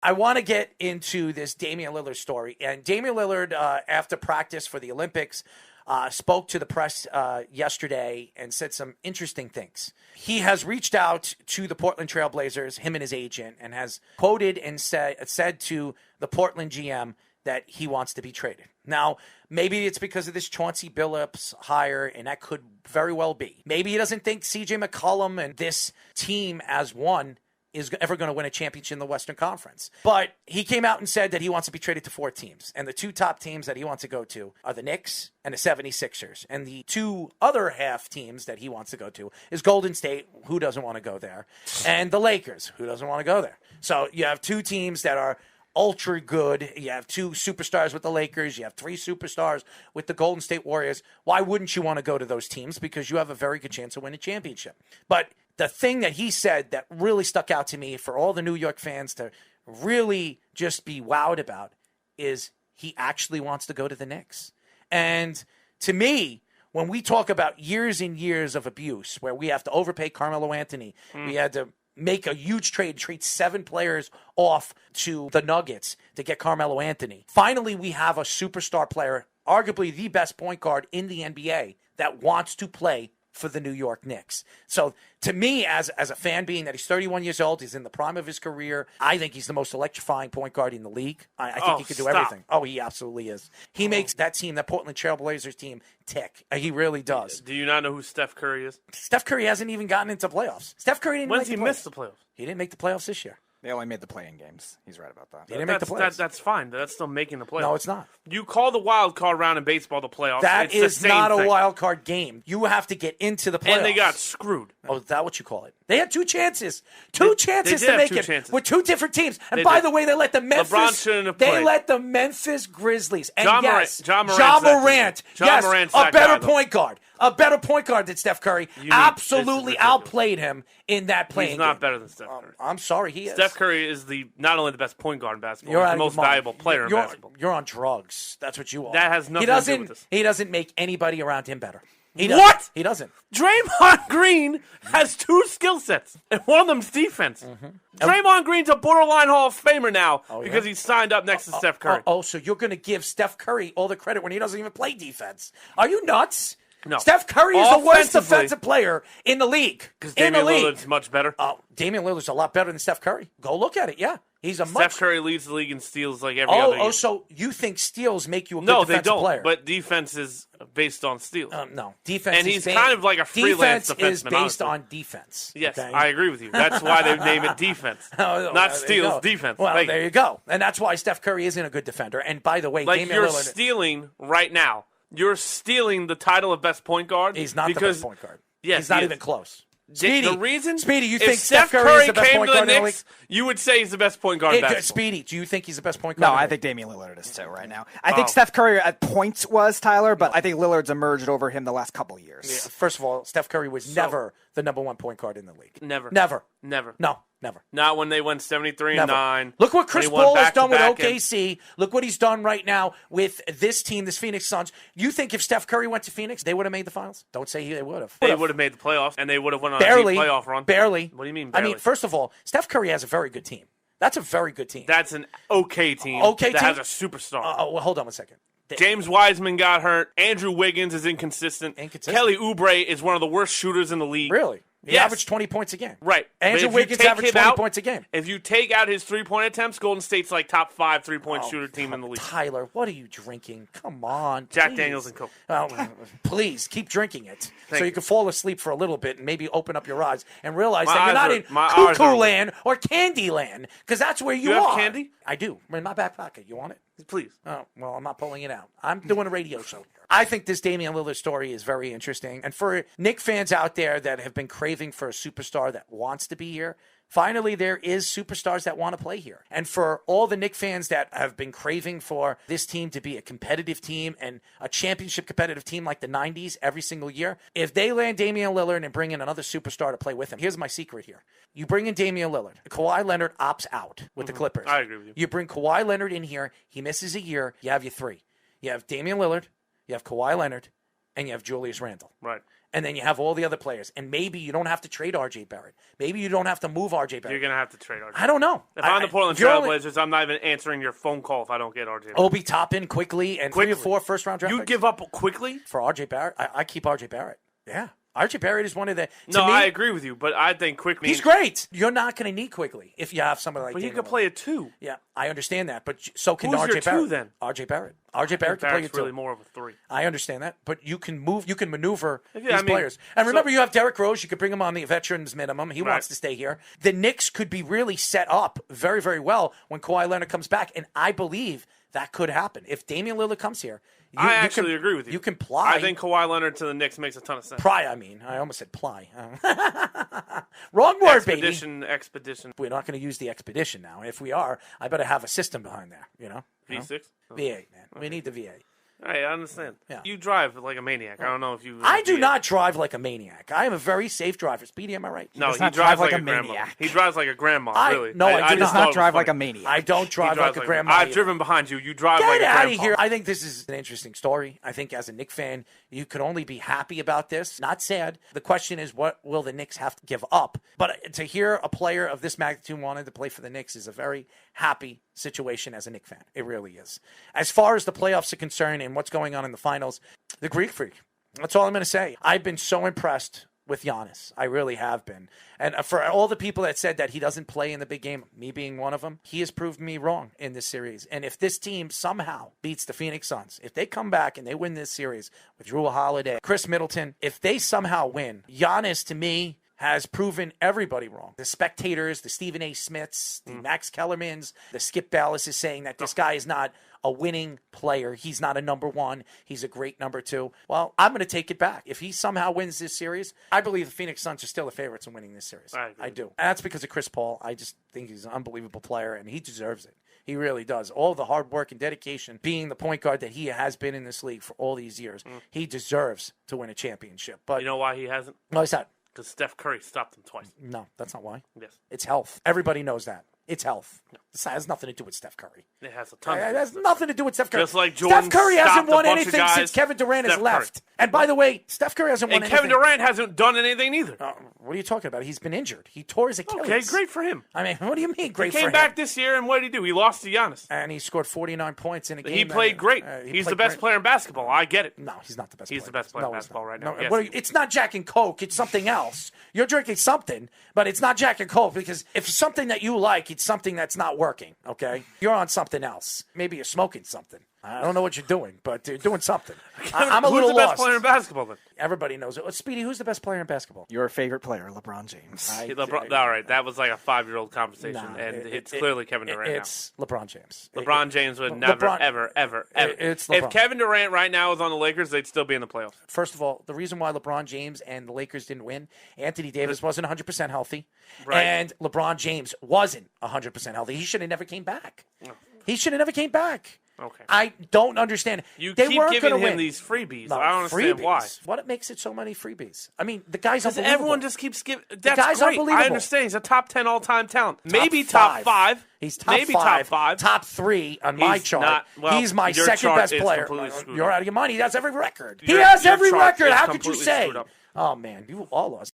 I want to get into this Damian Lillard story. And Damian Lillard, after practice for the Olympics, spoke to the press yesterday and said some interesting things. He has reached out to the Portland Trail Blazers, him and his agent, and has quoted and said to the Portland GM that he wants to be traded. Now, maybe it's because of this Chauncey Billups hire, and that could very well be. Maybe he doesn't think C.J. McCollum and this team as one is ever going to win a championship in the Western Conference. But he came out and said that he wants to be traded to 4 teams. And the 2 top teams that he wants to go to are the Knicks and the 76ers. And the 2 other half teams that he wants to go to is Golden State, who doesn't want to go there, and the Lakers, who doesn't want to go there. So you have 2 teams that are ultra good. You have 2 superstars with the Lakers. You have 3 superstars with the Golden State Warriors. Why wouldn't you want to go to those teams? Because you have a very good chance to win a championship. But the thing that he said that really stuck out to me for all the New York fans to really just be wowed about is he actually wants to go to the Knicks. And to me, when we talk about years and years of abuse, where we have to overpay Carmelo Anthony, we had to make a huge trade 7 players off to the Nuggets to get Carmelo Anthony. Finally, we have a superstar player, arguably the best point guard in the NBA, that wants to play for the New York Knicks. So to me, as a fan, being that he's 31 years old, he's in the prime of his career, I think he's the most electrifying point guard in the league. I think he can do everything. Oh, he absolutely is. He makes that team, that Portland Trail Blazers team, tick. He really does. Do you not know who Steph Curry is? Steph Curry hasn't even gotten into playoffs. Steph Curry didn't When's he missed the playoffs? He didn't make the playoffs this year. They only made the play-in games. He's right about that. They didn't make the playoffs. That's fine. That's still making the playoffs. No, it's not. You call the wild card round in baseball the playoffs. That it's is the same not thing. a wild card game. You have to get into the playoffs. And they got screwed. Oh, is that what you call it? They had 2 chances. Two chances they to did make have 2 it chances. with 2 different teams. And They by did. the way, they let the Memphis LeBron shouldn't have They played. let the Memphis Grizzlies. And Ja yes, Ja Morant's Ja that Morant. dude. Ja Yes, Morant's a that better guy, though. point guard. A better point guard than Steph Curry. This Absolutely is ridiculous. outplayed him in that playing He's not game. better than Steph Curry. I'm sorry, he is. Steph Curry is not only the best point guard in basketball, You're he's out the of your most mind. valuable player in basketball. You're on drugs. That's what you are. That has nothing to do with this. He doesn't make anybody around him better. He What? doesn't. He doesn't. Draymond Green has 2 skill sets, and one of them's defense. Draymond Green's a borderline Hall of Famer now because he's signed up next to Steph Curry. So you're going to give Steph Curry all the credit when he doesn't even play defense? Are you nuts? No. Steph Curry is the worst Offensively, defensive player in the league. Because In the Damian league. Lillard's much better. Damian Lillard's a lot better than Steph Curry. Go look at it. Yeah, he's a Steph Curry leads the league in steals like every other year. So you think steals make you a good No, they defensive don't. player? But defense is based on steals. No, defense. And is he's kind of like a freelance defense is defenseman, based honestly. on defense. Yes, okay? I agree with you. That's why they name it defense, Oh, not there you steals. go. Defense. Well, Thank there you go. And that's why Steph Curry isn't a good defender. And by the way, Like Damian you're Lillard, stealing right now. You're stealing the title of best point guard. he's not the because, best point guard. Yes, he's not he even is. close. Speedy, The reason, Speedy, you if think Steph Curry Curry is the best came point to the guard in the league? Knicks, you would say he's the best point guard in basketball. Speedy, do you think he's the best point No, guard? I think Damian Lillard is too right now. I think Steph Curry at points was, Tyler, but I think Lillard's emerged over him the last couple of years. Yeah, first of all, Steph Curry was never the number 1 point guard in the league. Never. Never. Never. No, never. Not when they went 73-9. Look what Chris when he won Paul has done with back-to-back OKC. Look what he's done right now with this team, this Phoenix Suns. You think if Steph Curry went to Phoenix, they would have made the finals? Don't say they would have. They would have made the playoffs, and they would have went on Barely. a deep playoff run. Barely. What do you mean I barely? mean, first of all, Steph Curry has a very good team. That's a very good team. That's an okay team Okay that team? has a superstar. Well, hold on one second. James Wiseman got hurt. Andrew Wiggins is inconsistent. Kelly Oubre is one of the worst shooters in the league. Really? He Yes. averaged 20 points a game. Right. But Andrew if you Wiggins take averaged him 20 out- points a game. If you take out his three-point attempts, Golden State's like top 5 three-point shooter team in the league. Tyler, what are you drinking? Come on. Jack please. Daniels and Coke. Oh, please, keep drinking it so Thank you you. can fall asleep for a little bit and maybe open up your eyes and realize My that you're not eyes in are- my eyes cuckoo are- land or candy land because that's where you You have are. candy? I do. In my back pocket. You want it? Please. Oh, well, I'm not pulling it out. I'm doing a radio show. I think this Damian Lillard story is very interesting. And for Knicks fans out there that have been craving for a superstar that wants to be here, finally there is superstars that want to play here. And for all the Knicks fans that have been craving for this team to be a competitive team and a championship competitive team like the 90s every single year, if they land Damian Lillard and bring in another superstar to play with him, here's my secret here. You bring in Damian Lillard. Kawhi Leonard opts out with the Clippers. I agree with you. You bring Kawhi Leonard in here. He misses a year. You have your three. You have Damian Lillard, you have Kawhi Leonard, and you have Julius Randle. Right. And then you have all the other players. And maybe you don't have to trade R.J. Barrett. Maybe you don't have to move R.J. Barrett. You're going to have to trade R.J. I don't know. If I'm the Portland Trailblazers, I'm not even answering your phone call if I don't get R.J. Barrett. Obi Toppin quickly and 3 or 4 first-round draft You picks. give up quickly? For R.J. Barrett? I keep R.J. Barrett. Yeah. R.J. Barrett is one of the... No, me, I agree with you, but I think quickly... He's great. You're not going to need quickly if you have somebody like But he Damian could play Lillard. a 2. Yeah, I understand that, but so can Who's R.J. your Barrett. 2 then? R.J. Barrett. R.J. Barrett can play a Barrett's 2. really more of a 3. I understand that, but you can move, you can maneuver Yeah, these I mean, players. And so- remember, you have Derrick Rose. You could bring him on the veterans minimum. He wants to stay here. The Knicks could be really set up very, very well when Kawhi Leonard comes back, and I believe that could happen. If Damian Lillard comes here, I actually agree with you. You can ply. I think Kawhi Leonard to the Knicks makes a ton of sense. Pry, I almost said ply. Wrong word, baby. Expedition. We're not going to use the expedition now. If we are, I better have a system behind there, V6? V8, man. We need the V8. All right, I understand. Yeah. You drive like a maniac. I don't know if you... I do not drive like a maniac. I am a very safe driver. Speedy, am I right? No, he not drives drive like like a a grandma. maniac. He drives like a grandma, really. no, I do He does just thought not it was drive like a funny. maniac. I don't drive He like drives a grandma. I've either. driven behind you. You drive Get like a out grandpa. of here. I think this is an interesting story. I think as a Knicks fan, you can only be happy about this, not sad. The question is, what will the Knicks have to give up? But to hear a player of this magnitude wanted to play for the Knicks is a very happy situation as a Knicks fan. It really is. As far as the playoffs are concerned and what's going on in the finals, the Greek Freak. That's all I'm going to say. I've been so impressed with Giannis. I really have been. And for all the people that said that he doesn't play in the big game, me being one of them, he has proved me wrong in this series. And if this team somehow beats the Phoenix Suns, if they come back and they win this series with Drew Holiday, Chris Middleton, if they somehow win, Giannis, to me, has proven everybody wrong. The spectators, the Stephen A. Smiths, the Max Kellermans, the Skip Bayless is saying that this guy is not a winning player. He's not a number 1. He's a great number 2. Well, I'm going to take it back. If he somehow wins this series, I believe the Phoenix Suns are still the favorites in winning this series. I do. And that's because of Chris Paul. I just think he's an unbelievable player, and he deserves it. He really does. All the hard work and dedication, being the point guard that he has been in this league for all these years, he deserves to win a championship. But You know why he hasn't? why is that? Because Steph Curry stopped him twice. No, that's not why. Yes. It's health. Everybody knows that. It's health. This has nothing to do with Steph Curry. It has a ton It of has nothing to do with Steph Curry. Just like Jordan Steph Curry hasn't stopped a won bunch of anything guys, since Kevin Durant has Steph left. Curry. And by the way, Steph Curry hasn't won And anything. Kevin Durant hasn't done anything either. What are you talking about? He's been injured. He tore his Achilles. Okay, great for him. I mean, what do you mean great He for came him? back this year, and what did he do? He lost to Giannis. And he scored 49 points in a game. He played great. He's the best player in basketball. I get it. No, he's not the best He's player. the best player in No, he's basketball not. right now. No, Yes. what are you- it's not Jack and Coke. It's something else. You're drinking something, but it's not Jack and Coke because if it's something that you like, it's something that's not working, okay? You're on something else. Maybe you're smoking something. I don't know what you're doing, but you're doing something. I'm a Who's little the best lost. player in basketball then? Everybody knows it. Speedy, who's the best player in basketball? Your favorite player, LeBron James. All right, that was like a 5-year-old conversation, Nah, and it's clearly Kevin Durant It's LeBron James. LeBron James would never, LeBron- ever. It's LeBron. If Kevin Durant right now was on the Lakers, they'd still be in the playoffs. First of all, the reason why LeBron James and the Lakers didn't win, Anthony Davis wasn't 100% healthy, Right. and LeBron James wasn't 100% healthy. He should have never came back. He should have never came back. Okay. I don't understand. You They keep weren't giving gonna him win. these freebies. No, I don't understand freebies. why. What makes it so many freebies? I mean, the guy's Because unbelievable. everyone just keeps giving. That's guy's great. unbelievable. I understand. He's a top 10 all-time talent. Maybe top 5. He's top Maybe 5. top 5. Top 3 on my He's chart. not- well, He's my your second chart best is player. completely screwed You're up. out of your mind. He has every record. He Your- has your every chart record. is How could you completely say? screwed up. Oh, man. You all lost.